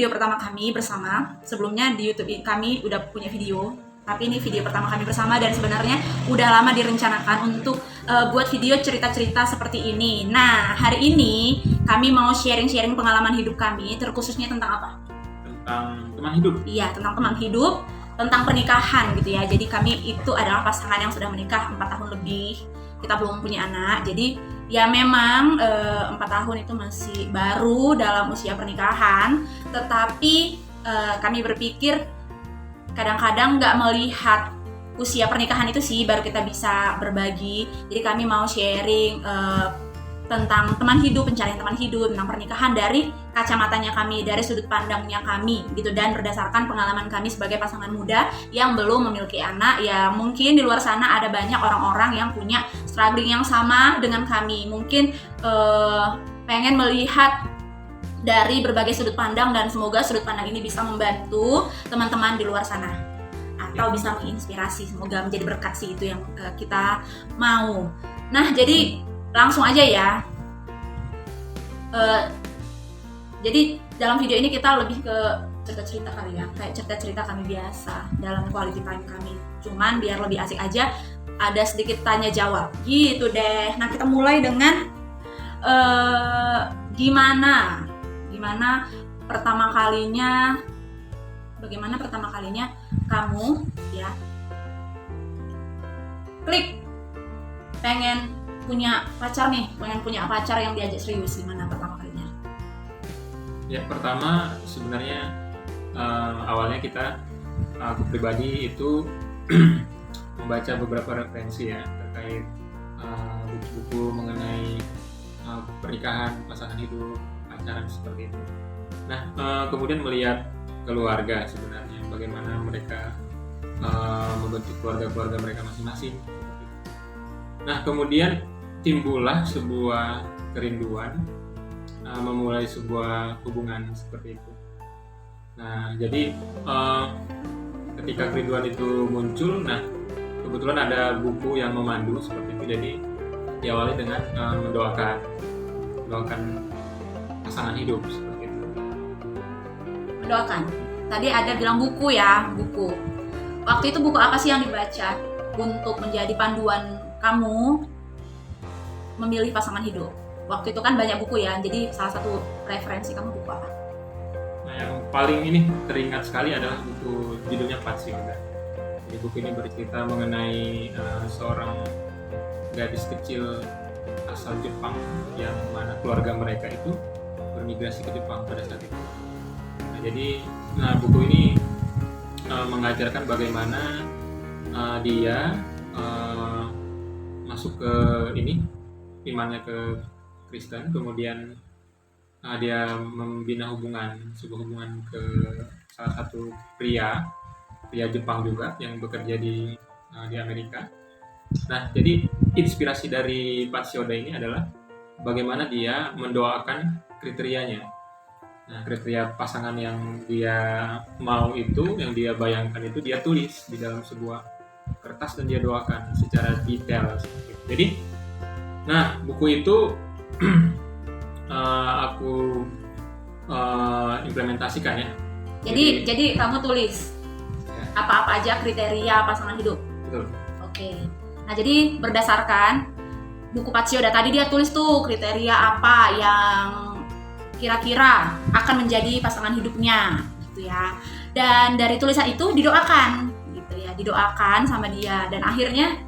video pertama kami bersama. Sebelumnya di YouTube kami udah punya video, tapi ini video pertama kami bersama dan sebenarnya udah lama direncanakan untuk buat video cerita-cerita seperti ini. Nah, hari ini kami mau sharing-sharing pengalaman hidup kami, terkhususnya tentang apa? Tentang teman hidup. Iya, tentang teman hidup, tentang pernikahan gitu ya. Jadi kami itu adalah pasangan yang sudah menikah 4 tahun lebih. Kita belum punya anak, jadi ya memang 4 tahun itu masih baru dalam usia pernikahan. Tetapi kami berpikir kadang-kadang nggak melihat usia pernikahan itu sih baru kita bisa berbagi. Jadi kami mau sharing tentang teman hidup, pencarian teman hidup, tentang pernikahan dari kacamatanya kami, dari sudut pandangnya kami gitu, dan berdasarkan pengalaman kami sebagai pasangan muda yang belum memiliki anak. Ya mungkin di luar sana ada banyak orang-orang yang punya struggling yang sama dengan kami, mungkin pengen melihat dari berbagai sudut pandang, dan semoga sudut pandang ini bisa membantu teman-teman di luar sana atau bisa menginspirasi. Semoga menjadi berkat sih, itu yang kita mau. Nah, jadi langsung aja ya. Jadi dalam video ini kita lebih ke cerita-cerita kali ya, kayak cerita-cerita kami biasa dalam quality time kami. Cuman biar lebih asik aja, ada sedikit tanya jawab gitu deh. Nah, kita mulai dengan bagaimana pertama kalinya kamu ya klik pengen punya pacar yang diajak serius. Gimana pertama kalinya? Ya, pertama sebenarnya awalnya aku pribadi itu membaca beberapa referensi ya terkait buku-buku mengenai pernikahan, pasangan hidup, pacaran seperti itu. Nah, kemudian melihat keluarga sebenarnya, bagaimana mereka membentuk keluarga mereka masing-masing. Nah, kemudian timbullah sebuah kerinduan memulai sebuah hubungan seperti itu. Nah, jadi ketika kerinduan itu muncul, nah kebetulan ada buku yang memandu seperti itu. Jadi diawali dengan mendoakan pasangan hidup seperti itu. Mendoakan. Tadi ada bilang buku ya, buku. Waktu itu buku apa sih yang dibaca untuk menjadi panduan kamu memilih pasangan hidup? Waktu itu kan banyak buku ya, jadi salah satu referensi kamu buku apa? Nah, yang paling ini teringat sekali adalah buku judulnya Patsioda. Jadi buku ini bercerita mengenai seorang gadis kecil asal Jepang yang mana keluarga mereka itu bermigrasi ke Jepang pada saat itu. Nah, jadi buku ini mengajarkan bagaimana dia masuk ke imannya ke Kristen, kemudian dia membina sebuah hubungan ke salah satu pria Jepang juga yang bekerja di Amerika. Nah, jadi inspirasi dari Patsioda ini adalah bagaimana dia mendoakan kriterianya. Nah, kriteria pasangan yang dia mau itu, yang dia bayangkan itu, dia tulis di dalam sebuah kertas dan dia doakan secara detail. Jadi, nah buku itu aku implementasikan ya. Jadi kamu tulis ya, apa-apa aja kriteria pasangan hidup. Betul. Oke. Nah, jadi berdasarkan buku Patsioda tadi dia tulis tuh kriteria apa yang kira-kira akan menjadi pasangan hidupnya gitu ya. Dan dari tulisan itu didoakan gitu ya, didoakan sama dia, dan akhirnya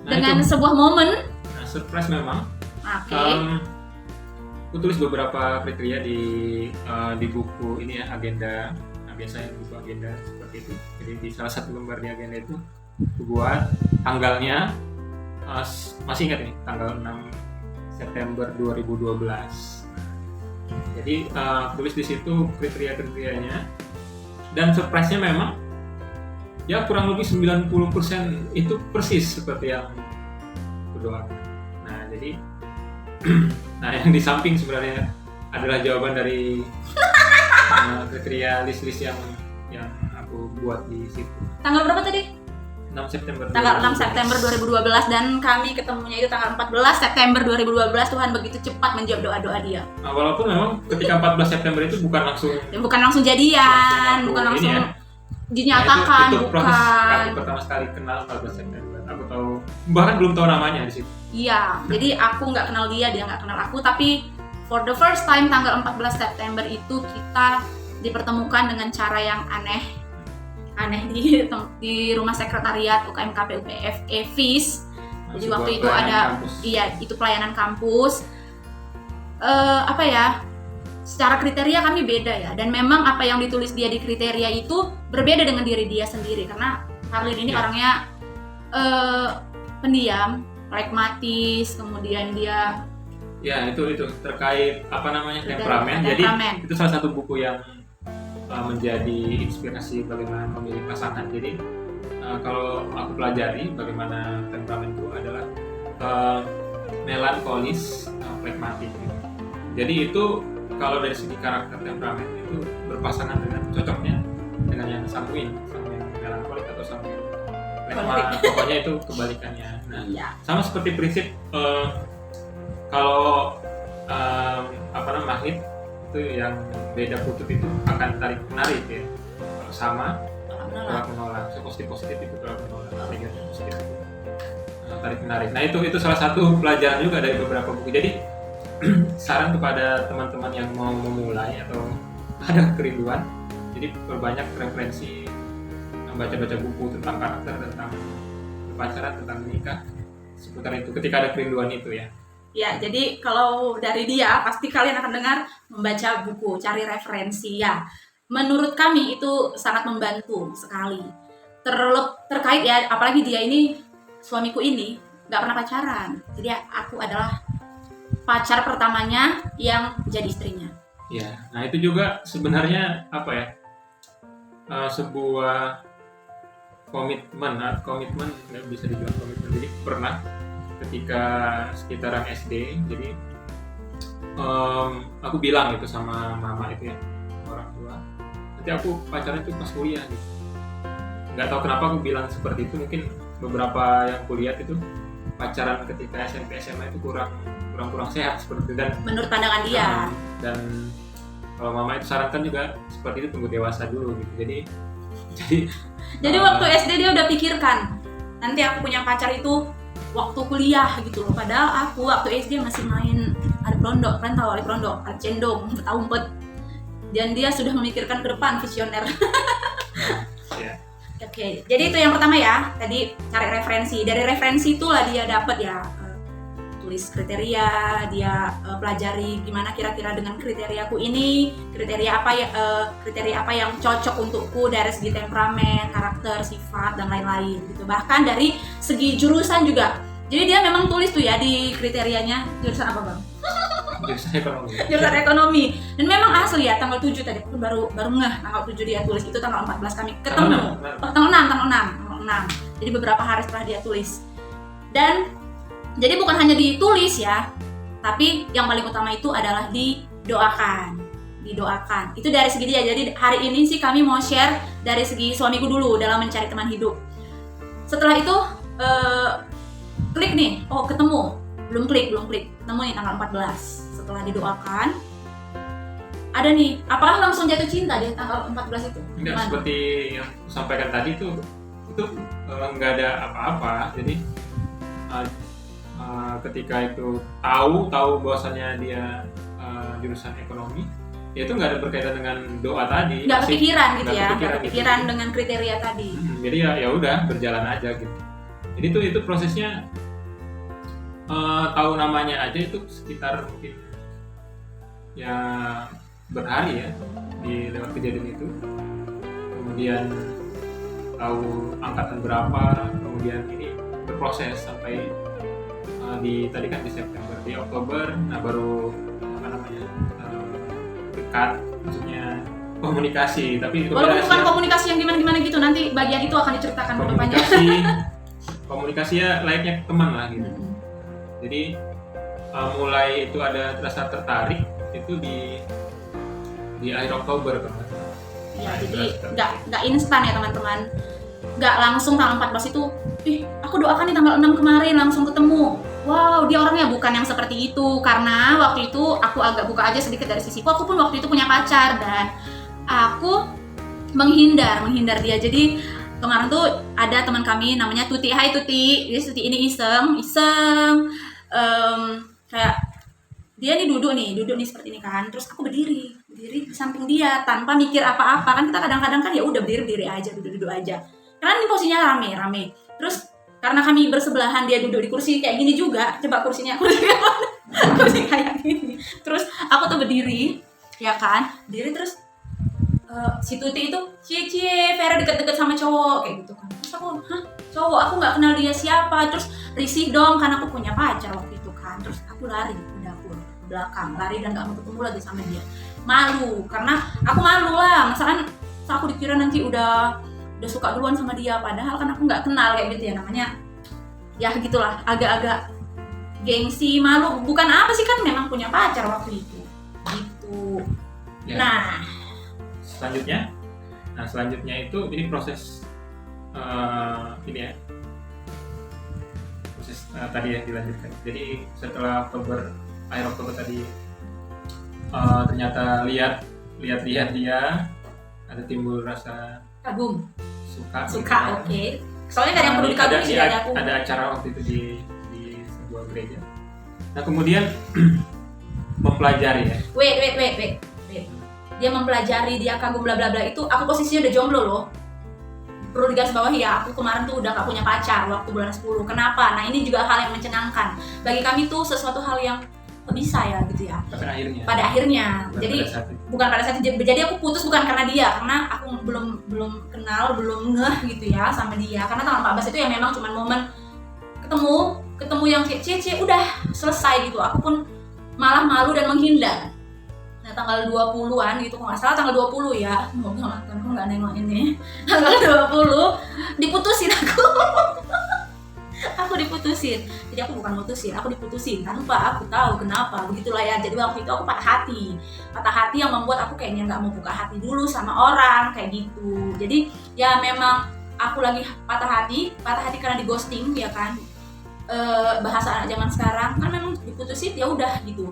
dengan sebuah momen surprise memang. Oke. Aku tulis beberapa kriteria di buku ini ya, agenda. Nah, biasanya buku agenda seperti itu. Jadi di salah satu lembar di agenda itu aku buat tanggalnya, masih ingat nih, tanggal 6 September 2012. Jadi tulis di situ kriteria-kriterianya, dan surprise-nya memang ya kurang lebih 90% itu persis seperti yang kudoakan. Nah, jadi yang di samping sebenarnya adalah jawaban dari kriteria list yang aku buat di situ. Tanggal berapa tadi? 6 September. Tanggal 6 September 2012 dan kami ketemunya itu tanggal 14 September 2012. Tuhan begitu cepat menjawab doa-doa dia. Nah, walaupun memang ketika 14 September itu bukan langsung Jadian, bukan langsung dinyatakan, itu proses bukan. aku pertama sekali kenal 14 September. Aku tahu, bahkan belum tahu namanya di situ. Iya, jadi aku nggak kenal dia nggak kenal aku, tapi for the first time tanggal 14 September itu kita dipertemukan dengan cara yang aneh di rumah sekretariat UKMKP UPF EVIS. Jadi waktu itu ada kampus. Iya, itu pelayanan kampus. Secara kriteria kami beda ya, dan memang apa yang ditulis dia di kriteria itu berbeda dengan diri dia sendiri, karena Carlin ini orangnya pendiam, pragmatis, kemudian dia itu terkait temperamen. Jadi itu salah satu buku yang menjadi inspirasi bagaimana memilih pasangan. Jadi kalau aku pelajari bagaimana temperamen itu adalah melankolis, pragmatik. Jadi itu kalau dari segi karakter temperamen itu berpasangan dengan cocoknya dengan yang sanguin melankolik atau sanguin pragmatik. Pokoknya itu kebalikannya. Nah, sama seperti prinsip kalau magnet itu yang beda kutub itu akan tarik menarik ya. Kalau sama tolak menolak, positif itu tolak menolak, negatif positif itu tarik menarik. Nah itu salah satu pelajaran juga dari beberapa buku. Jadi saran kepada teman-teman yang mau memulai atau ada kerinduan, jadi perbanyak referensi, baca-baca buku tentang karakter, tentang pacaran, tentang menikah, seputar itu ketika ada kerinduan itu ya. Ya, jadi kalau dari dia pasti kalian akan dengar membaca buku, cari referensi ya. Menurut kami itu sangat membantu sekali. Terkait ya, apalagi dia ini, suamiku ini nggak pernah pacaran. Jadi aku adalah pacar pertamanya yang jadi istrinya. Ya, nah itu juga sebenarnya sebuah komitmen nggak bisa dibilang komitmen. Jadi pernah ketika sekitaran SD, jadi aku bilang itu sama mama itu ya, orang tua, nanti aku pacaran itu pas kuliah gitu. Nggak tahu kenapa aku bilang seperti itu, mungkin beberapa yang kuliah itu pacaran ketika SMP SMA itu kurang sehat seperti itu, dan menurut pandangan dia. Dan kalau mama itu sarankan juga seperti itu, tunggu dewasa dulu gitu. Jadi waktu SD dia udah pikirkan nanti aku punya pacar itu waktu kuliah gitu loh. Padahal aku waktu SD masih main alat pondok, kalian tahu alat pondok, alat cendong, umpet. Dan dia sudah memikirkan ke depan, visioner. Oke, jadi itu yang pertama ya. Tadi cari referensi. Dari referensi itulah dia dapat ya tulis kriteria, dia pelajari gimana kira-kira dengan kriteriaku ini, kriteria apa yang cocok untukku dari segi temperamen, karakter, sifat dan lain-lain gitu. Bahkan dari segi jurusan juga. Jadi dia memang tulis tuh ya di kriterianya jurusan apa, Bang? Jurusan ekonomi. Dan memang asli ya, tanggal 7 tadi aku baru ngeh, tanggal 7 dia tulis, itu tanggal 14 kami ketemu. Tanggal 6. Jadi beberapa hari setelah dia tulis. Dan jadi bukan hanya ditulis ya, tapi yang paling utama itu adalah didoakan. Itu dari segi dia. Jadi hari ini sih kami mau share dari segi suamiku dulu dalam mencari teman hidup. Setelah itu klik nih, ketemu. Belum klik. Ketemu nih tanggal 14. Setelah didoakan, ada nih, apakah langsung jatuh cinta di tanggal 14 itu? Enggak, seperti yang sampaikan tadi itu nggak ada apa-apa. Jadi ketika itu tahu bahwasannya dia jurusan ekonomi, ya itu nggak ada berkaitan dengan doa tadi. Nggak kepikiran dengan kriteria tadi. Jadi ya udah berjalan aja gitu. Jadi itu prosesnya tahu namanya aja itu sekitar mungkin ya berhari ya di lewat kejadian itu. Kemudian tahu angkatan berapa, kemudian ini berproses sampai tadi kan di September, di Oktober, nah baru dekat, maksudnya komunikasi, tapi walaupun bukan komunikasi yang gimana gitu, nanti bagian itu akan diceritakan ke depannya. Komunikasi ya layaknya teman lah gitu. Jadi mulai itu ada rasa tertarik itu di akhir Oktober kan. Ya, jadi nggak instan ya teman-teman. nggak langsung tanggal 14 itu, aku doakan di tanggal 6 kemarin langsung ketemu. Wow, dia orangnya bukan yang seperti itu. Karena waktu itu aku agak buka aja sedikit dari sisiku, aku pun waktu itu punya pacar dan aku menghindar dia. Jadi kemarin tuh ada teman kami namanya Tuti. Hai Tuti. Jadi Tuti ini iseng kayak dia nih duduk nih seperti ini kan. Terus aku berdiri di samping dia tanpa mikir apa-apa. Kan kita kadang-kadang kan ya udah berdiri aja, duduk aja. Karena ini posisinya rame. Terus karena kami bersebelahan, dia duduk di kursi kayak gini juga. Coba kursi kayak gini. Terus aku tuh berdiri, ya kan? Berdiri terus si Tuti itu, cie Vera deket-deket sama cowok kayak gitu kan. Terus aku, cowok? Aku nggak kenal dia siapa. Terus risih dong, karena aku punya pacar waktu itu kan. Terus aku lari ke dapur ke belakang, lari dan nggak mau ketemu lagi sama dia. Malu, karena aku malu lah. Misalkan aku dikira nanti udah suka duluan sama dia, padahal kan aku nggak kenal kayak gitu ya, namanya ya gitulah, agak-agak gengsi, malu, bukan apa sih, kan memang punya pacar waktu itu gitu ya. Selanjutnya itu ini proses proses tadi yang dilanjutkan. Jadi setelah akhir Oktober tadi ternyata lihat dia ada timbul rasa kagum, suka oke. Soalnya kan yang perlu dikagumi sih dari aku. Ada acara waktu itu di sebuah gereja. Nah kemudian mempelajari ya. Wait. Dia mempelajari, dia kagum bla bla bla itu. Aku posisinya udah jomblo loh. Perlu digarisbawahi ya, aku kemarin tuh udah gak punya pacar waktu bulan 10. Kenapa? Nah ini juga hal yang menyenangkan. Bagi kami tuh sesuatu hal yang bisa ya gitu ya. Pada akhirnya. Jadi bukan pada saat itu. Jadi aku putus bukan karena dia, karena aku belum kenal, belum ngeh gitu ya sama dia. Karena tanggal 14 itu ya memang cuma momen ketemu yang cie udah selesai gitu. Aku pun malah malu dan menghindar. Nah tanggal 20-an gitu, kok nggak salah tanggal 20 ya. Moga mantanku nggak nengok ini. Tanggal 20 diputusin aku. Aku diputusin. Jadi aku bukan mutusin, aku diputusin tanpa aku tahu kenapa. Begitulah ya. Jadi waktu itu aku patah hati yang membuat aku kayaknya nggak mau buka hati dulu sama orang kayak gitu. Jadi ya memang aku lagi patah hati karena di ghosting ya kan. Bahasa anak zaman sekarang kan memang diputusin ya udah gitu.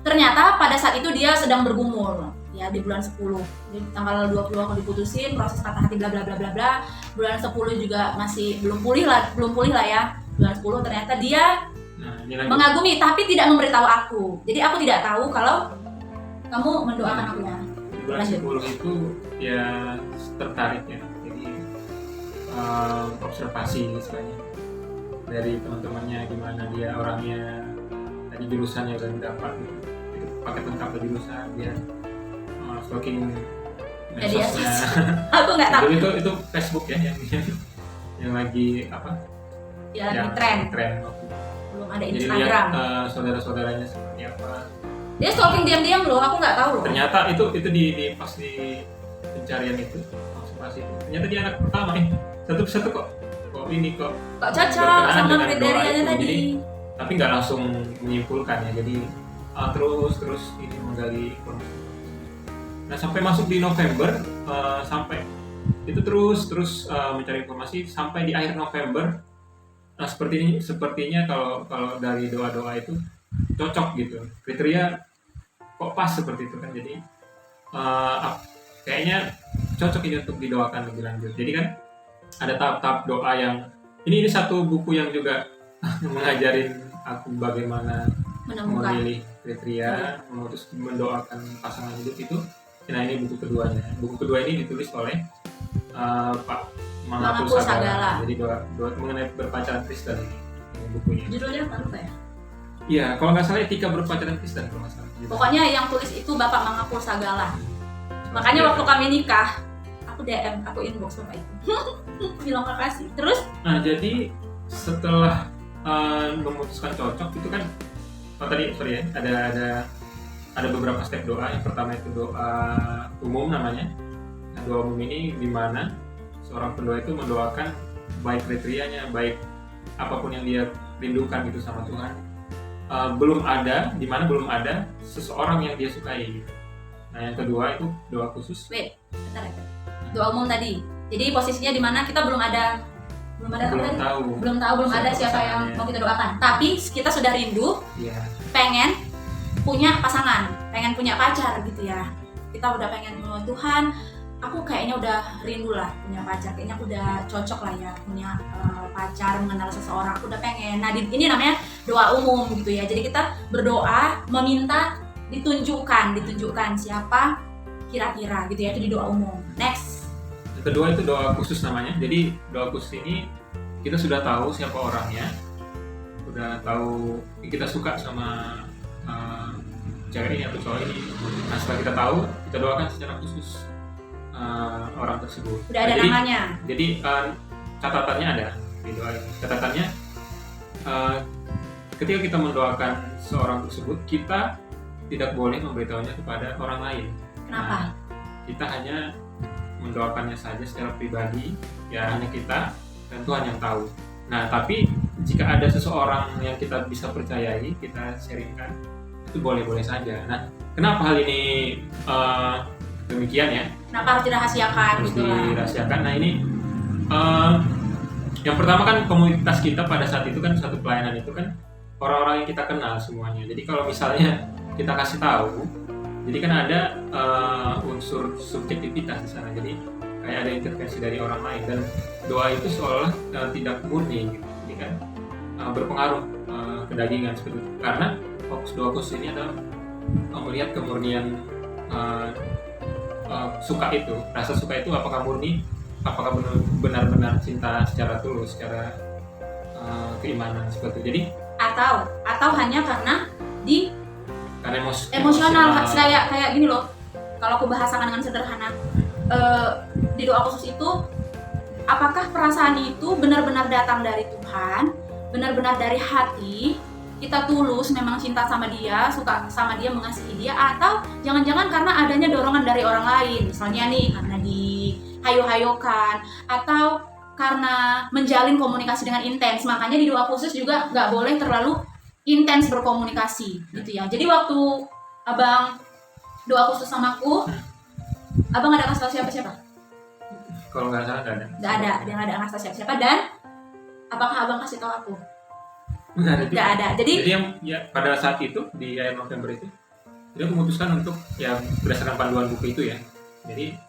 Ternyata pada saat itu dia sedang bergumul ya di bulan 10. Jadi tanggal 20 aku diputusin, proses patah hati bla bla bla bla bla. Bulan 10 juga masih belum pulih lah ya. Bulan 10 ternyata dia mengagumi tapi tidak memberitahu aku. Jadi aku tidak tahu kalau kamu mendoakan aku ya. Bulan 10 itu ya tertarik ya. Jadi observasi istilahnya dari teman-temannya, gimana dia orangnya, tadi jurusannya udah dapat gitu. Itu paket lengkap dari jurusan dia. Stalking medsosnya. Aku nggak tahu. Itu Facebook ya yang lagi apa? Ya, yang tren. Belum ada Instagram. Jadi lihat saudara-saudaranya seperti apa. Dia stalking diam-diam loh, aku nggak tahu loh. Ternyata itu di pas di pencarian itu, observasi itu. Ternyata dia anak pertama satu kok cocok sama kriterianya tadi. Tapi nggak langsung menyimpulkan ya. Jadi terus ini menggali informasi. Nah sampai masuk di November, sampai itu terus mencari informasi sampai di akhir November. Nah sepertinya kalau dari doa itu cocok gitu, kriteria kok pas seperti itu kan. Jadi kayaknya cocok ini untuk didoakan lebih lanjut. Jadi kan ada tahap-tahap doa yang ini satu buku yang juga mengajarin aku bagaimana memilih kriteria, mendoakan pasangan hidup itu. Nah ini buku keduanya. Buku kedua ini ditulis oleh Pak Mangapul Sagala. Jadi doa mengenai berpacaran Kristen ini bukunya. Judulnya apa ya? Iya, kalau nggak salah Etika Berpacaran Kristen kalau nggak salah. Pokoknya yang tulis itu Bapak Mangapul Sagala. Makanya waktu kami nikah, aku DM, aku inbox Bapak itu. Bilang makasih. Terus? Nah jadi setelah memutuskan cocok itu kan, ada beberapa step doa. Yang pertama itu doa umum namanya. Nah, doa umum ini di mana seorang pendoa itu mendoakan baik kriterianya, baik apapun yang dia rindukan gitu sama Tuhan. Belum ada seseorang yang dia sukai gitu. Nah yang kedua itu doa khusus. Bentar. Doa umum tadi. Jadi posisinya di mana kita belum tahu ada siapa yang mau kita doakan. Tapi kita sudah rindu, pengen punya pasangan, pengen punya pacar gitu ya. Kita udah pengen, Tuhan, aku kayaknya udah rindu lah punya pacar, kayaknya aku udah cocok lah ya punya pacar, mengenal seseorang, aku udah pengen. Nah ini namanya doa umum gitu ya. Jadi kita berdoa meminta ditunjukkan siapa kira-kira gitu ya, itu di doa umum. Next. Yang kedua itu doa khusus namanya. Jadi doa khusus ini kita sudah tahu siapa orangnya, udah tahu kita suka sama cewek ini atau cowok ini. Nah setelah kita tahu, kita doakan secara khusus orang tersebut. Udah ada namanya. Jadi catatannya ada di doa ini. Catatannya ketika kita mendoakan seorang tersebut, kita tidak boleh memberitahunya kepada orang lain. Kenapa? Nah, kita hanya mendoakannya saja secara pribadi, ya hanya kita dan Tuhan yang tahu. Nah, tapi jika ada seseorang yang kita bisa percayai, kita sharingkan, itu boleh-boleh saja. Nah, kenapa hal ini demikian ya? Kenapa harus dirahasiakan gitu lah? Dirahasiakan. Nah, ini yang pertama kan komunitas kita pada saat itu kan satu pelayanan itu kan orang-orang yang kita kenal semuanya. Jadi kalau misalnya kita kasih tahu, jadi kan ada unsur subjektivitas di sana. Jadi kayak ada intervensi dari orang lain dan doa itu seolah tidak murni gitu. Jadi kan berpengaruh kedagingan seperti itu. Karena fokus doa khusus ini adalah melihat kemurnian suka itu, rasa suka itu apakah murni, apakah benar-benar cinta secara tulus, secara keimanan seperti itu. Jadi atau hanya karena emosional kayak gini loh. Kalau aku bahasakan dengan sederhana, di doa khusus itu apakah perasaan itu benar-benar datang dari Tuhan, benar-benar dari hati, kita tulus memang cinta sama dia, suka sama dia, mengasihi dia, atau jangan-jangan karena adanya dorongan dari orang lain, misalnya nih karena dihayo-hayokan atau karena menjalin komunikasi dengan intens. Makanya di doa khusus juga nggak boleh terlalu intens berkomunikasi gitu ya. Jadi waktu abang doa khusus sama aku, abang ada kasih tau siapa-siapa? Kalau nggak salah nggak ada. Dia nggak ada kasih tau siapa-siapa. Dan apakah abang kasih tau aku? Nggak ada. Jadi yang ya, pada saat itu di akhir November itu, dia memutuskan untuk ya berdasarkan panduan buku itu ya. Jadi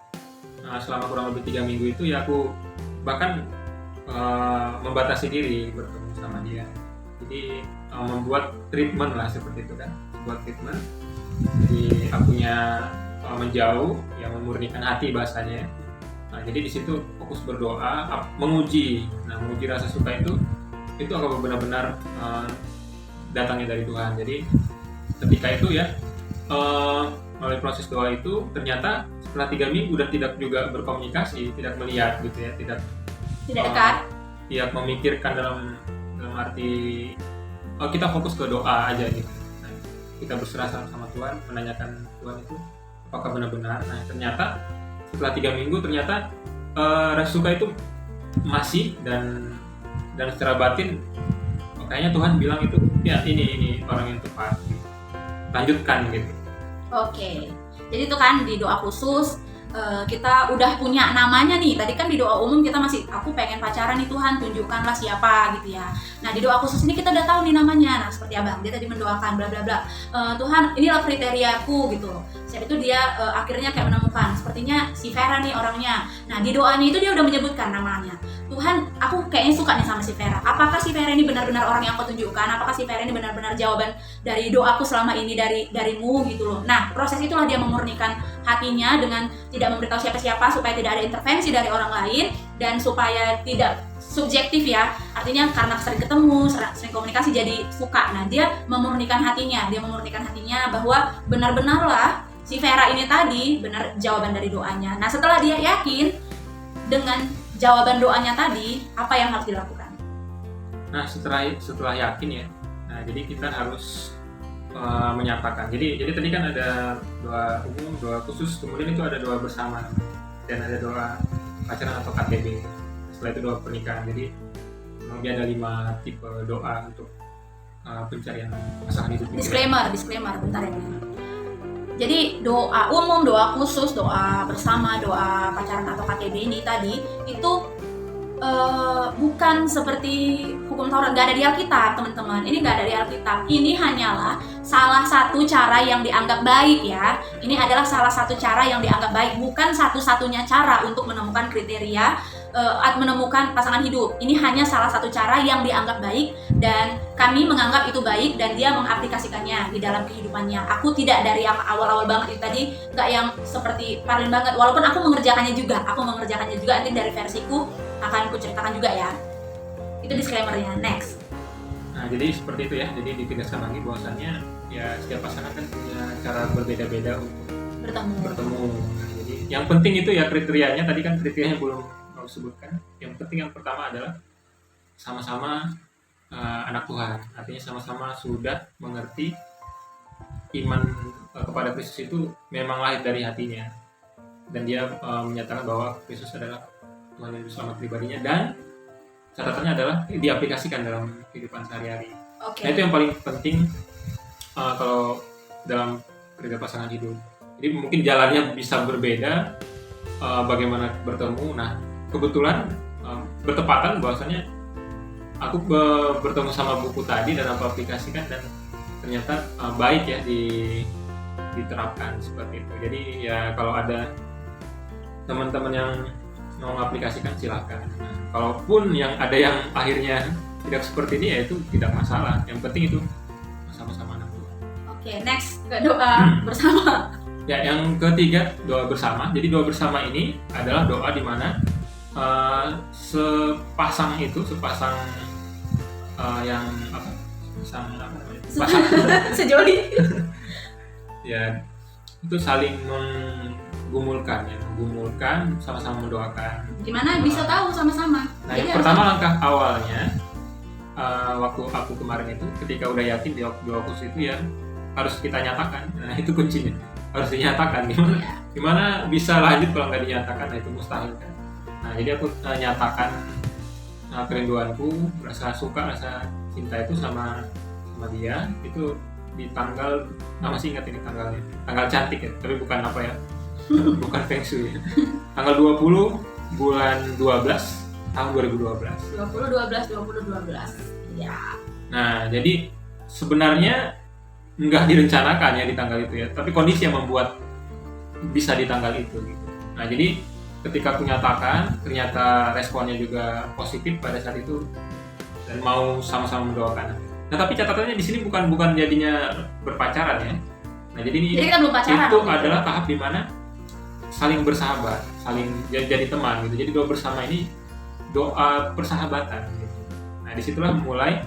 selama kurang lebih 3 minggu itu ya aku bahkan membatasi diri bertemu sama dia. Jadi membuat treatment lah seperti itu kan, buat treatment. Jadi akunya menjauh, yang memurnikan hati bahasanya. Nah, jadi di situ fokus berdoa, menguji rasa suka itu akan benar-benar datangnya dari Tuhan. Jadi ketika itu ya melalui proses doa itu ternyata setelah 3 minggu udah tidak juga berkomunikasi, tidak melihat gitu ya, tidak dekat, tidak memikirkan dalam arti kita fokus ke doa aja gitu. Nah, kita berserah sama Tuhan, menanyakan Tuhan itu apakah benar-benar. Nah ternyata setelah 3 minggu ternyata rasa suka itu masih dan secara batin kayaknya Tuhan bilang itu ya ini orang yang tepat gitu. Lanjutkan gitu. Oke. Jadi itu kan di doa khusus kita udah punya namanya nih. Tadi kan di doa umum kita masih aku pengen pacaran nih Tuhan, tunjukkanlah siapa gitu ya. Nah di doa khusus ini kita udah tahu nih namanya. Nah seperti abang dia tadi mendoakan bla bla bla. Tuhan inilah kriteriaku gitu. Setelah itu dia akhirnya kayak menemukan sepertinya si Vera nih orangnya. Nah di doanya itu dia udah menyebutkan namanya. Tuhan, aku kayaknya suka nih sama si Vera. Apakah si Vera ini benar-benar orang yang kau tunjukkan? Apakah si Vera ini benar-benar jawaban dari doaku selama ini darimu gitu loh. Nah, proses itulah dia memurnikan hatinya dengan tidak memberitahu siapa-siapa supaya tidak ada intervensi dari orang lain dan supaya tidak subjektif ya. Artinya karena sering ketemu, sering komunikasi jadi suka. Nah, dia memurnikan hatinya. Dia memurnikan hatinya bahwa benar-benarlah si Vera ini tadi benar jawaban dari doanya. Nah, setelah dia yakin dengan jawaban doanya tadi, apa yang harus dilakukan? Nah setelah yakin ya, nah jadi kita harus menyatakan. Jadi tadi kan ada doa umum, doa khusus, kemudian itu ada doa bersama dan ada doa pacaran atau KTB. Setelah itu doa pernikahan. Jadi lebih ada 5 tipe doa untuk pencarian pasangan hidup. Disclaimer bentar ya. Jadi doa umum, doa khusus, doa bersama, doa pacaran atau KTB ini tadi itu bukan seperti hukum Taurat, nggak ada di Alkitab teman-teman. Ini nggak ada di Alkitab. Ini hanyalah salah satu cara yang dianggap baik ya. Ini adalah salah satu cara yang dianggap baik, bukan satu-satunya cara untuk menemukan kriteria menemukan pasangan hidup. Ini hanya salah satu cara yang dianggap baik dan kami menganggap itu baik dan dia mengaplikasikannya di dalam kehidupannya. Aku tidak dari yang awal-awal banget itu tadi, nggak yang seperti Parlin banget. Walaupun aku mengerjakannya juga, nanti dari versiku akan aku ceritakan juga ya. Itu disclaimer-nya. Next. Nah, jadi seperti itu ya. Jadi ditegaskan lagi bahwasannya ya setiap pasangan kan punya cara berbeda-beda untuk bertemu. Nah, jadi yang penting itu ya kriterianya, tadi kan kriterianya belum mau sebutkan. Yang penting yang pertama adalah sama-sama anak Tuhan. Artinya sama-sama sudah mengerti iman kepada Kristus itu memang lahir dari hatinya. Dan dia menyatakan bahwa Kristus adalah Tuhan yang selamat pribadinya, dan catatannya adalah diaplikasikan dalam kehidupan sehari-hari. Okay. Nah, itu yang paling penting kalau dalam kerja pasangan hidup. Jadi mungkin jalannya bisa berbeda, bagaimana bertemu. Nah, kebetulan bertepatan bahwasanya aku bertemu sama buku tadi dan aku aplikasikan, dan ternyata baik ya diterapkan seperti itu. Jadi ya kalau ada teman-teman yang mau mengaplikasikan silakan. Nah, kalaupun yang ada yang akhirnya tidak seperti ini ya itu tidak masalah. Yang penting itu sama-sama anak Tuhan. Oke, next ke doa bersama. Ya, yang ketiga doa bersama. Jadi doa bersama ini adalah doa di mana sepasang yang apa? Sepasang Sejoli. Ya, itu saling menggumulkan, sama-sama mendoakan. Gimana bisa tahu sama-sama? Nah, yang pertama langkah awalnya waktu aku kemarin itu, ketika udah yakin di doa khusus itu ya harus kita nyatakan. Nah, itu kuncinya, harus dinyatakan. Gimana bisa lanjut kalau nggak dinyatakan? Nah, itu mustahil kan. Nah, jadi aku nyatakan kerinduanku, rasa suka, rasa cinta itu sama dia itu di tanggal, masih ingat ini tanggal cantik ya, tapi bukan apa ya, bukan feng shui ya. Tanggal 20 bulan 12 tahun 2012. 2012. Ya. Nah, jadi sebenarnya nggak direncanakan ya di tanggal itu ya, tapi kondisi yang membuat bisa di tanggal itu gitu. Nah, jadi ketika aku nyatakan, ternyata responnya juga positif pada saat itu dan mau sama-sama mendoakan. Nah, tapi catatannya di sini bukan jadinya berpacaran ya. Nah, jadi kita belum pacaran. Itu adalah tahap di mana saling bersahabat, saling jadi teman gitu. Jadi doa bersama ini doa persahabatan gitu. Nah, disitulah mulai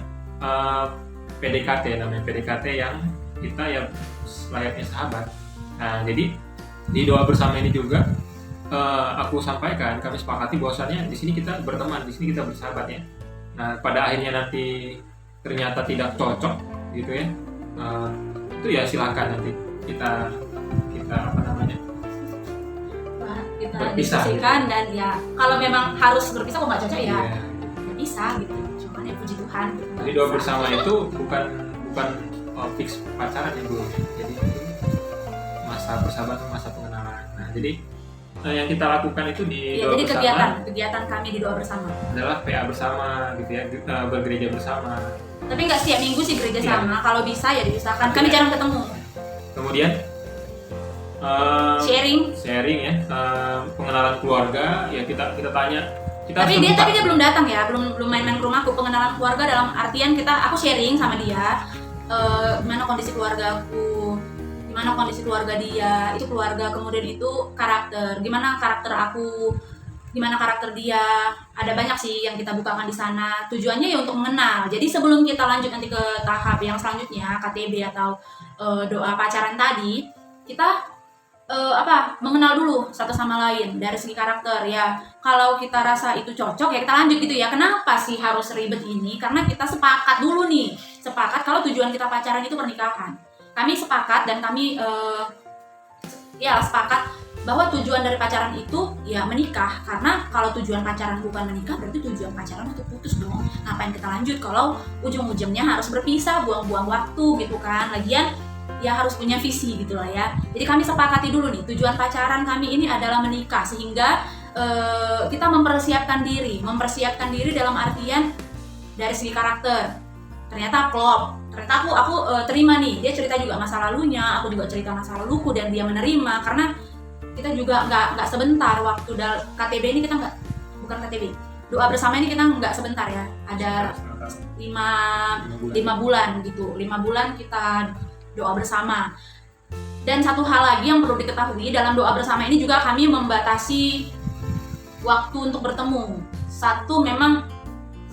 PDKT, namanya PDKT yang kita ya layaknya sahabat. Nah, jadi di doa bersama ini juga aku sampaikan, kami sepakati bahwasannya di sini kita berteman, di sini kita bersahabat ya. Nah, pada akhirnya nanti ternyata tidak cocok gitu ya, itu ya silakan nanti kita apa namanya, kita berpisah diskusikan gitu. Dan ya kalau memang harus berpisah kok nggak cocok ya berpisah gitu. Cuman ya puji Tuhan gitu. Jadi doa bersama itu bukan fix pacaran ya Bu. Jadi itu masa persahabatan, masa pengenalan. Nah, jadi yang kita lakukan itu di doa jadi bersama, kegiatan kami di doa bersama adalah PA bersama gitu ya, bergereja bersama. Tapi nggak setiap minggu sih gereja sama, kalau bisa ya diusahakan. Kami jarang ketemu. Kemudian sharing ya, pengenalan keluarga ya, kita tanya. Tapi dia belum datang ya, belum main-main ke rumahku. Pengenalan keluarga dalam artian aku sharing sama dia gimana kondisi keluargaku, gimana kondisi keluarga dia, itu keluarga, kemudian itu karakter, gimana karakter aku, gimana karakter dia. Ada banyak sih yang kita bukakan di sana. Tujuannya ya untuk mengenal. Jadi sebelum kita lanjut nanti ke tahap yang selanjutnya, KTB atau doa pacaran tadi, kita mengenal dulu satu sama lain dari segi karakter ya. Kalau kita rasa itu cocok ya kita lanjut gitu ya. Kenapa sih harus ribet ini? Karena kita sepakat dulu nih. Sepakat kalau tujuan kita pacaran itu pernikahan. Kami sepakat dan kami sepakat bahwa tujuan dari pacaran itu ya menikah. Karena kalau tujuan pacaran bukan menikah, berarti tujuan pacaran untuk putus dong. Ngapain kita lanjut kalau ujung-ujungnya harus berpisah, buang-buang waktu gitu kan. Lagian ya harus punya visi gitu lah ya. Jadi kami sepakati dulu nih, tujuan pacaran kami ini adalah menikah, sehingga kita mempersiapkan diri dalam artian dari segi karakter. Ternyata klop, ternyata aku terima nih, dia cerita juga masa lalunya, aku juga cerita masa laluku, dan dia menerima. Karena kita juga nggak sebentar waktu KTB ini, kita nggak, bukan KTB, doa bersama ini kita nggak sebentar ya, ada 5 bulan gitu, 5 bulan kita doa bersama. Dan satu hal lagi yang perlu diketahui, dalam doa bersama ini juga kami membatasi waktu untuk bertemu. Satu, memang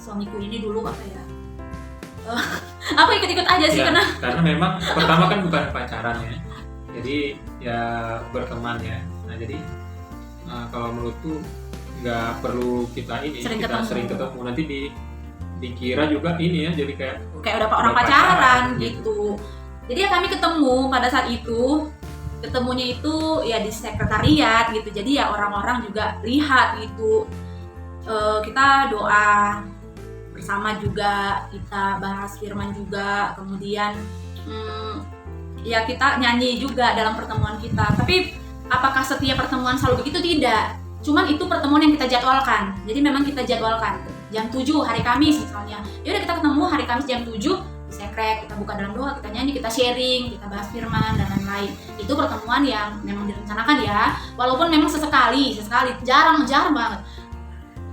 suamiku ini dulu apa ya, aku ikut-ikut aja sih, ya, karena memang pertama kan bukan pacaran ya, jadi ya berteman ya. Nah jadi kalau menurutku nggak perlu kita sering ketemu, nanti dikira juga ini ya, jadi kayak udah orang pacaran gitu. Jadi ya kami ketemu pada saat itu, ketemunya itu ya di sekretariat gitu, jadi ya orang-orang juga lihat gitu. Kita doa bersama juga, kita bahas firman juga, kemudian ya kita nyanyi juga dalam pertemuan kita. Tapi apakah setiap pertemuan selalu begitu? Tidak. Cuman itu pertemuan yang kita jadwalkan. Jadi memang kita jadwalkan jam 7 hari Kamis misalnya. Ya udah kita ketemu hari Kamis jam 7 di sekret, kita buka dalam doa, kita nyanyi, kita sharing, kita bahas firman dan lain-lain. Itu pertemuan yang memang direncanakan ya. Walaupun memang sesekali, jarang banget.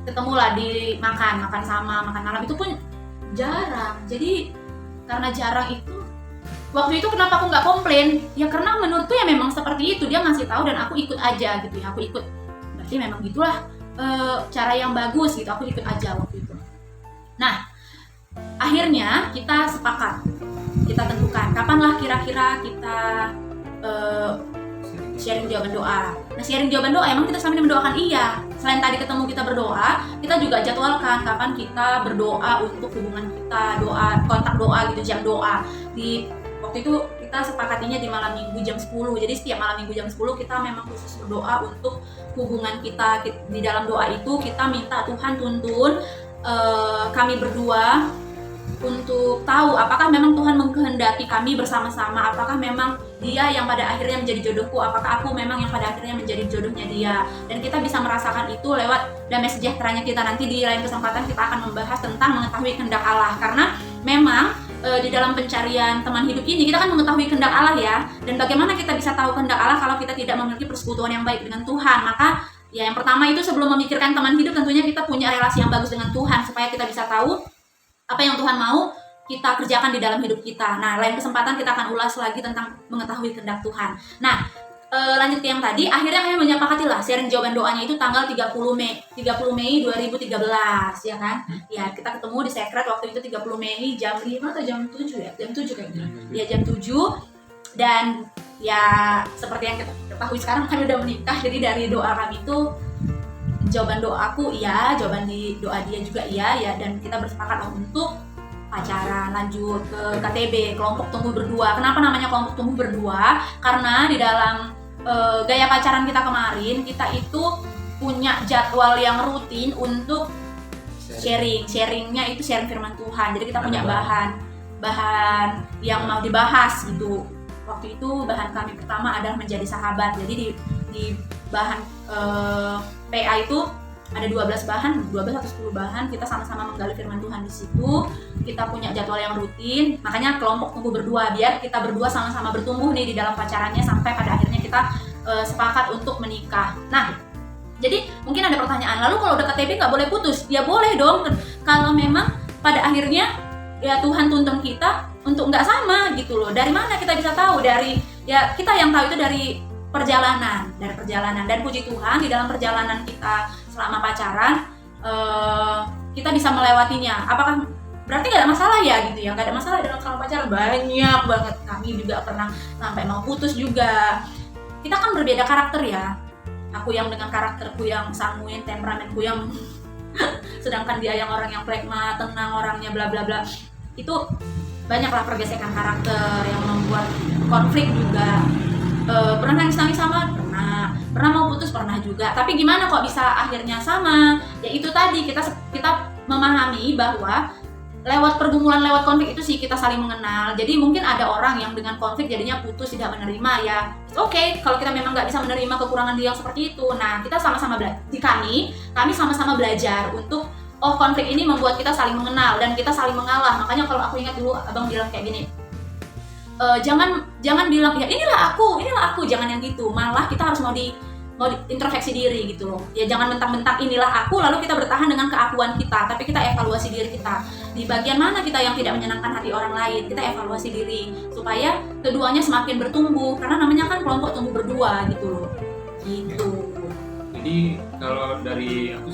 Ketemulah di makan malam itu pun jarang. Jadi karena jarang itu, waktu itu kenapa aku nggak komplain? Ya karena menurutku ya memang seperti itu, dia ngasih tahu dan aku ikut aja gitu ya, aku ikut. Berarti memang gitulah cara yang bagus gitu, aku ikut aja waktu itu. Nah, akhirnya kita sepakat, kita tentukan kapanlah kira-kira kita sharing jawaban doa. Nah, sharing jawaban doa emang kita sama mendoakan, iya. Selain tadi ketemu kita berdoa, kita juga jadwalkan kapan kita berdoa untuk hubungan kita, kontak doa gitu, jam doa. Di waktu itu kita sepakatinya di malam minggu jam 10. Jadi setiap malam minggu jam 10 kita memang khusus berdoa untuk hubungan kita. Di dalam doa itu kita minta Tuhan tuntun kami berdua untuk tahu apakah memang Tuhan mengkehendaki kami bersama-sama, apakah memang dia yang pada akhirnya menjadi jodohku, apakah aku memang yang pada akhirnya menjadi jodohnya dia. Dan kita bisa merasakan itu lewat damai sejahteranya kita. Nanti di lain kesempatan kita akan membahas tentang mengetahui kehendak Allah, karena memang di dalam pencarian teman hidup ini kita kan mengetahui kehendak Allah ya. Dan bagaimana kita bisa tahu kehendak Allah kalau kita tidak memiliki persekutuan yang baik dengan Tuhan? Maka ya yang pertama itu, sebelum memikirkan teman hidup, tentunya kita punya relasi yang bagus dengan Tuhan, supaya kita bisa tahu apa yang Tuhan mau kita kerjakan di dalam hidup kita. Nah, lain kesempatan kita akan ulas lagi tentang mengetahui kehendak Tuhan. Nah, lanjut ke yang tadi, akhirnya kami menyepakati lah sharing jawaban doanya itu tanggal 30 Mei 2013 ya kan. Ya, kita ketemu di sekret waktu itu 30 Mei jam 5 atau jam 7 ya? Jam 7 kayaknya. Ya, jam 7. Dan ya seperti yang kita ketahui sekarang kami udah menikah. Jadi dari doa kami itu, jawaban doaku iya, jawaban di doa dia juga iya ya, dan kita bersepakat untuk pacaran, lanjut ke KTB, kelompok tumbuh berdua. Kenapa namanya kelompok tumbuh berdua? Karena di dalam gaya pacaran kita kemarin, kita itu punya jadwal yang rutin untuk sharingnya itu sharing firman Tuhan. Jadi kita punya bahan yang mau dibahas gitu. Waktu itu bahan kami pertama adalah menjadi sahabat. Jadi di bahan PA itu ada 12 atau 10 bahan, kita sama-sama menggali firman Tuhan di situ. Kita punya jadwal yang rutin, makanya kelompok tumbuh berdua, biar kita berdua sama-sama bertumbuh nih di dalam pacarannya sampai pada akhirnya kita sepakat untuk menikah. Nah, jadi mungkin ada pertanyaan, lalu kalau udah KTB nggak boleh putus? Ya boleh dong, kalau memang pada akhirnya ya Tuhan tuntun kita untuk nggak sama gitu loh. Dari mana kita bisa tahu? Ya kita yang tahu itu dari perjalanan, dan puji Tuhan di dalam perjalanan kita selama pacaran kita bisa melewatinya. Apakah berarti nggak ada masalah ya gitu ya? Nggak ada masalah dalam selama pacaran, banyak banget. Kami juga pernah sampai mau putus juga. Kita kan berbeda karakter ya. Aku yang dengan karakterku yang sanguin, temperamenku yang sedangkan dia yang orang yang pragma, tenang orangnya, bla bla bla. Itu banyaklah pergesekan karakter yang membuat konflik juga. Pernah nangis sama? Pernah mau putus? Pernah juga. Tapi gimana kok bisa akhirnya sama? Ya itu tadi, kita memahami bahwa lewat pergumulan, lewat konflik itu sih kita saling mengenal. Jadi mungkin ada orang yang dengan konflik jadinya putus, tidak menerima, ya oke, kalau kita memang nggak bisa menerima kekurangan dia yang seperti itu, nah kita sama-sama kami sama-sama belajar untuk konflik ini membuat kita saling mengenal dan kita saling mengalah. Makanya kalau aku ingat dulu abang bilang kayak gini, jangan bilang ya inilah aku, jangan yang gitu. Malah kita harus mau introspeksi diri gitu loh. Ya jangan mentang-mentang inilah aku lalu kita bertahan dengan keakuan kita, tapi kita evaluasi diri kita. Di bagian mana kita yang tidak menyenangkan hati orang lain, kita evaluasi diri supaya keduanya semakin bertumbuh, karena namanya kan kelompok tumbuh berdua gitu loh. Gitu. Jadi kalau dari aku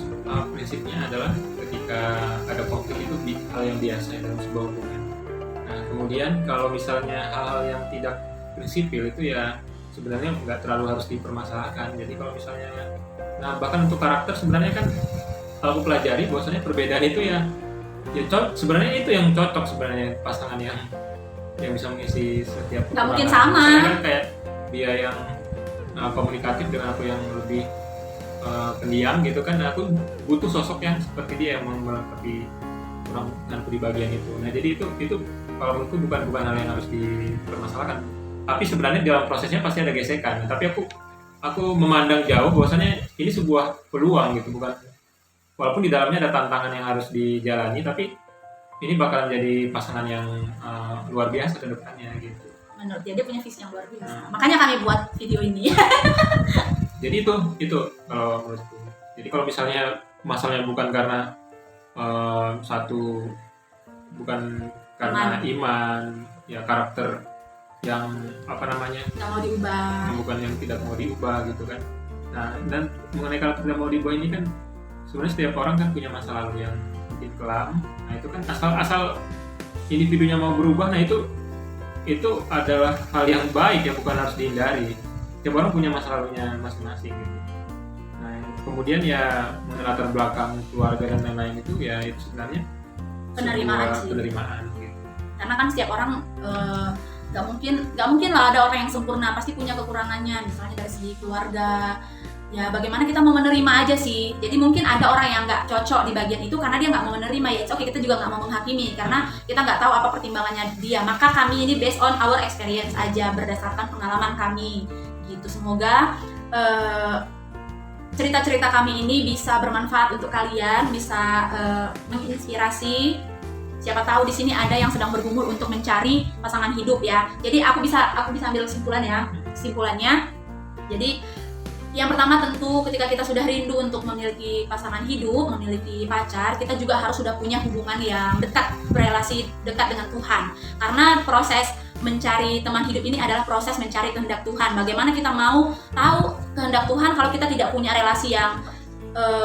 prinsipnya adalah ketika ada konflik itu hal yang biasa dalam sebuah hubungan. Nah, kemudian kalau misalnya hal-hal yang tidak prinsipil itu ya sebenarnya nggak terlalu harus dipermasalahkan. Jadi kalau misalnya, nah bahkan untuk karakter sebenarnya kan kalau aku pelajari bahwasanya perbedaan itu ya sebenarnya itu yang cocok sebenarnya pasangan yang bisa mengisi setiap. Nggak mungkin sama. Misalnya kan kayak dia yang komunikatif dengan aku yang lebih pendiam gitu kan. Nah, aku butuh sosok yang seperti dia yang melengkapi kurang di bagian itu. Nah jadi itu kalau menurutku bukan hal yang harus dipermasalahkan. Tapi sebenarnya dalam prosesnya pasti ada gesekan. Tapi aku memandang jauh bahwasanya ini sebuah peluang gitu, bukan, walaupun di dalamnya ada tantangan yang harus dijalani, tapi ini bakalan jadi pasangan yang luar biasa ke depannya gitu. Menurut dia punya visi yang luar biasa. Makanya kami buat video ini. Jadi itu kalau menurutku. Jadi kalau misalnya masalahnya bukan karena bukan karena iman, ya karakter yang nggak mau diubah, bukan yang tidak mau diubah gitu kan. Nah, dan mengenai karakter tidak mau diubah ini kan sebenarnya setiap orang kan punya masa lalu yang mungkin kelam. Nah itu kan asal individunya mau berubah, nah itu adalah hal yang baik ya, bukan harus dihindari. Setiap orang punya masa lalunya masing-masing gitu. Nah kemudian ya mengenai latar belakang keluarga dan lain-lain itu ya itu sebenarnya penerimaan gitu. Karena kan setiap orang nggak mungkin lah ada orang yang sempurna, pasti punya kekurangannya, misalnya dari segi keluarga. Ya bagaimana kita mau menerima aja sih. Jadi mungkin ada orang yang nggak cocok di bagian itu karena dia nggak mau menerima, ya oke, kita juga nggak mau menghakimi karena kita nggak tahu apa pertimbangannya dia. Maka kami ini based on our experience aja, berdasarkan pengalaman kami gitu. Semoga cerita-cerita kami ini bisa bermanfaat untuk kalian, bisa menginspirasi. Siapa tahu di sini ada yang sedang bergumul untuk mencari pasangan hidup ya. Jadi aku bisa ambil kesimpulan ya. Kesimpulannya, jadi yang pertama tentu ketika kita sudah rindu untuk memiliki pasangan hidup, memiliki pacar, kita juga harus sudah punya hubungan yang dekat, berelasi dekat dengan Tuhan. Karena proses mencari teman hidup ini adalah proses mencari kehendak Tuhan. Bagaimana kita mau tahu kehendak Tuhan kalau kita tidak punya relasi yang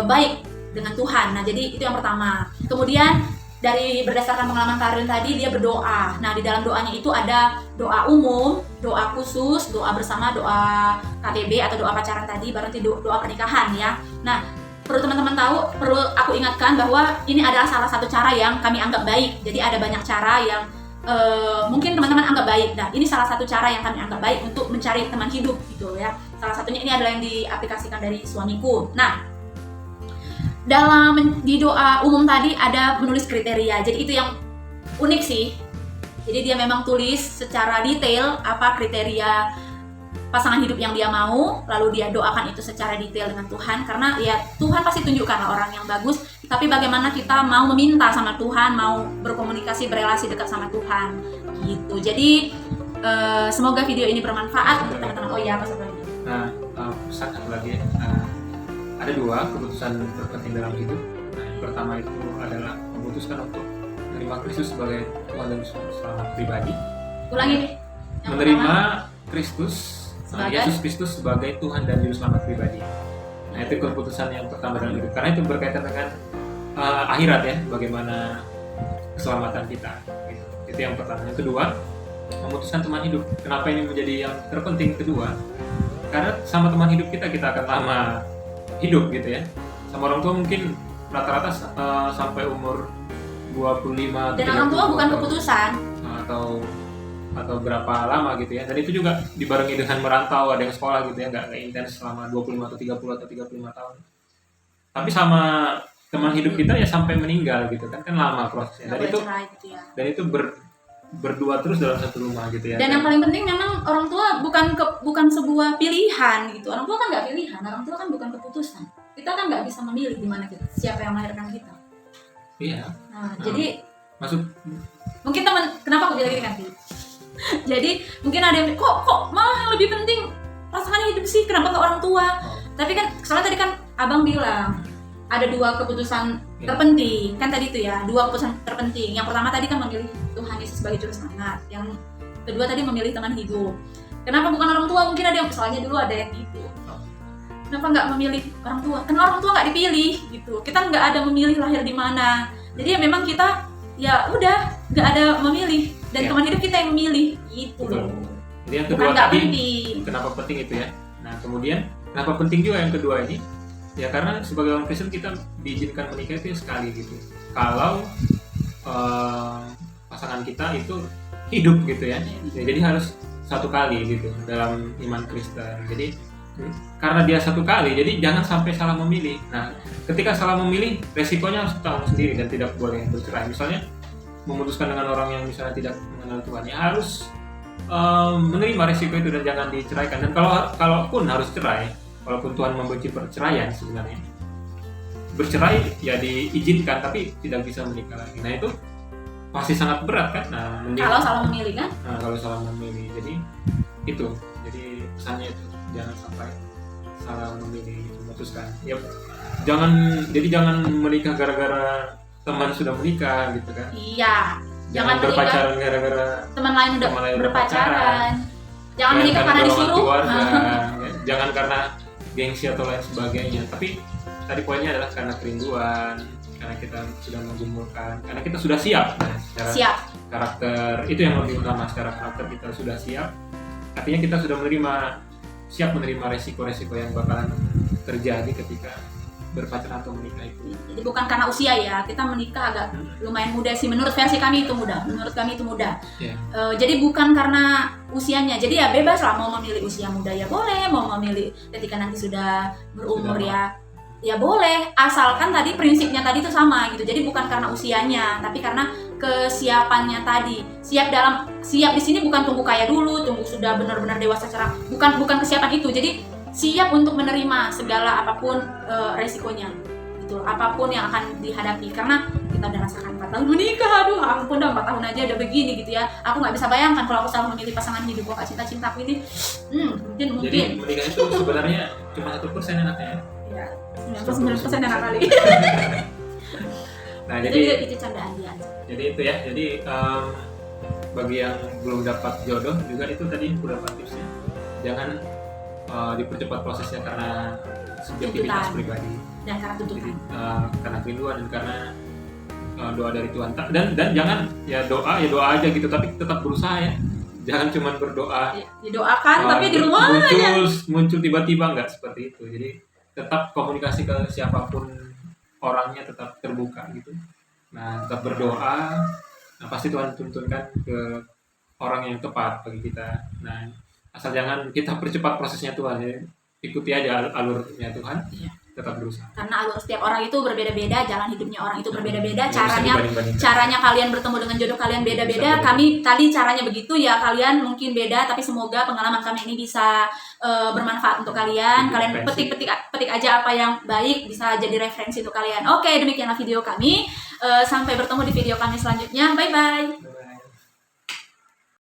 baik dengan Tuhan. Nah, jadi itu yang pertama. Kemudian dari berdasarkan pengalaman Karin tadi, dia berdoa. Nah, di dalam doanya itu ada doa umum, doa khusus, doa bersama, doa KTB atau doa pacaran tadi, berarti doa pernikahan ya. Nah, perlu teman-teman tahu, perlu aku ingatkan bahwa ini adalah salah satu cara yang kami anggap baik. Jadi ada banyak cara yang mungkin teman-teman anggap baik. Nah, ini salah satu cara yang kami anggap baik untuk mencari teman hidup gitu ya. Salah satunya ini adalah yang diaplikasikan dari suamiku. Nah, di doa umum tadi ada menulis kriteria, jadi itu yang unik sih. Jadi dia memang tulis secara detail apa kriteria pasangan hidup yang dia mau, lalu dia doakan itu secara detail dengan Tuhan, karena ya Tuhan pasti tunjukkan orang yang bagus, tapi bagaimana kita mau meminta sama Tuhan, mau berkomunikasi, berelasi dekat sama Tuhan gitu. Jadi semoga video ini bermanfaat untuk teman-teman. Oh iya, apa satu lagi? Nah, pesan satu lagi ya. Ada dua keputusan terpenting dalam hidup. Nah, yang pertama itu adalah memutuskan untuk menerima Kristus sebagai Tuhan dan Selamat pribadi. Ulangi nih. Menerima Kristus, Yesus Kristus sebagai Tuhan dan Juru Selamat pribadi. Nah, itu keputusan yang pertama dalam hidup. Karena itu berkaitan dengan akhirat ya, bagaimana keselamatan kita. Itu yang pertama. Yang kedua, memutuskan teman hidup. Kenapa ini menjadi yang terpenting kedua? Karena sama teman hidup kita akan lama hidup gitu ya. Sama orang tua mungkin rata-rata sampai umur 25 dan orang tua bukan keputusan atau berapa lama gitu ya. Dan itu juga dibarengi dengan merantau, ada yang sekolah gitu ya, nggak intens selama 25 atau 30 atau 35 tahun. Tapi sama teman hidup kita ya sampai meninggal gitu kan lama prosesnya. Nggak Dan boleh itu cerai gitu ya. berdua terus dalam satu rumah gitu ya. Dan yang paling penting memang orang tua bukan sebuah pilihan gitu. Orang tua kan nggak pilihan, orang tua kan bukan keputusan. Kita kan nggak bisa memilih di mana kita, siapa yang melahirkan kita. Iya. Nah, jadi Masuk mungkin kenapa aku bilang gini nanti? Jadi mungkin ada yang kok malah yang lebih penting pasangan hidup sih, kenapa nggak orang tua? Tapi kan soalnya tadi kan abang bilang ada dua keputusan terpenting kan tadi itu ya, dua keputusan terpenting. Yang pertama tadi kan memilih Tuhan Yesus sebagai juru selamat. Yang kedua tadi memilih teman hidup. Kenapa bukan orang tua? Mungkin ada yang soalnya dulu ada yang gitu. Kenapa nggak memilih orang tua? Karena orang tua nggak dipilih gitu. Kita nggak ada memilih lahir di mana. Jadi ya memang kita ya udah nggak ada memilih dan teman hidup kita yang memilih gitu. Jadi yang kedua bukan nggak tadi penting. kenapa penting itu ya. Nah kemudian kenapa penting juga yang kedua ini? Ya karena sebagai orang Kristen kita diizinkan menikah itu sekali gitu. Kalau pasangan kita itu hidup gitu ya. Jadi harus satu kali gitu dalam iman Kristen. Jadi karena dia satu kali, jadi jangan sampai salah memilih. Nah, ketika salah memilih, resikonya harus tahu sendiri dan tidak boleh bercerai. Misalnya memutuskan dengan orang yang misalnya tidak mengenal Tuhan, ya harus menerima resiko itu dan jangan diceraikan. Dan kalaupun harus cerai, walaupun Tuhan membenci perceraian sebenarnya, bercerai ya diizinkan, tapi tidak bisa menikah lagi. Nah itu pasti sangat berat kan? Nah, kalau salah memilih kan? Nah, kalau salah memilih, jadi itu, jadi pesannya itu jangan sampai salah memilih memutuskan. Ya, jangan menikah gara-gara teman sudah menikah gitu kan? Iya. Jangan berpacaran gara-gara teman lain udah berpacaran. Jangan menikah karena disuruh. Keluarga, ya. Jangan karena gengsi atau lain sebagainya. Tapi tadi poinnya adalah karena kerinduan, karena kita sudah menggumulkan, karena kita sudah siap. Nah, secara karakter itu yang lebih utama. Secara karakter kita sudah siap. Artinya kita sudah siap menerima resiko-resiko yang bakalan terjadi ketika berpacaran atau menikah itu. Jadi bukan karena usia ya, kita menikah agak lumayan muda sih. Menurut versi kami itu muda. Menurut kami itu muda. Yeah. Jadi bukan karena usianya. Jadi ya bebas lah, mau memilih usia muda ya boleh, mau memilih ketika nanti sudah berumur ya boleh. Asalkan tadi prinsipnya tadi itu sama gitu. Jadi bukan karena usianya, tapi karena kesiapannya tadi. Siap di sini bukan tunggu kaya dulu, tunggu sudah benar-benar dewasa secara bukan kesiapan itu. Jadi siap untuk menerima segala apapun resikonya gitu, apapun yang akan dihadapi, karena kita udah rasakan 4 tahun menikah. Aduh ampun, udah 4 tahun aja udah begini gitu ya. Aku nggak bisa bayangkan kalau aku salah memilih pasangan hidup. Kok cinta-cinta aku ini mungkin jadi menikah itu sebenarnya cuma 1% enaknya ya. 99% enak kali. Nah jadi itu candaan dia aja. Jadi itu ya, jadi bagi yang belum dapat jodoh juga itu tadi beberapa tipsnya. Jangan dipercepat prosesnya karena subjektivitas pribadi dan karena tuntutan. Jadi, karena kerinduan dan karena doa dari Tuhan. Dan jangan ya doa aja gitu, tapi tetap berusaha ya. Jangan cuma berdoa. Didoakan tapi di rumah muncul tiba-tiba, enggak seperti itu. Jadi tetap komunikasi ke siapapun orangnya, tetap terbuka gitu. Nah, tetap berdoa. Nah, pasti Tuhan tuntunkan ke orang yang tepat bagi kita. Nah, asal jangan kita percepat prosesnya Tuhan ya. Ikuti aja alurnya Tuhan. Iya. Tetap berusaha. Karena alur setiap orang itu berbeda-beda, jalan hidupnya orang itu berbeda-beda, caranya kalian bertemu dengan jodoh kalian beda-beda. Kami tadi caranya begitu ya, kalian mungkin beda, tapi semoga pengalaman kami ini bisa bermanfaat untuk kalian. Kalian petik aja apa yang baik, bisa jadi referensi untuk kalian. Oke, demikianlah video kami. Sampai bertemu di video kami selanjutnya. Bye bye.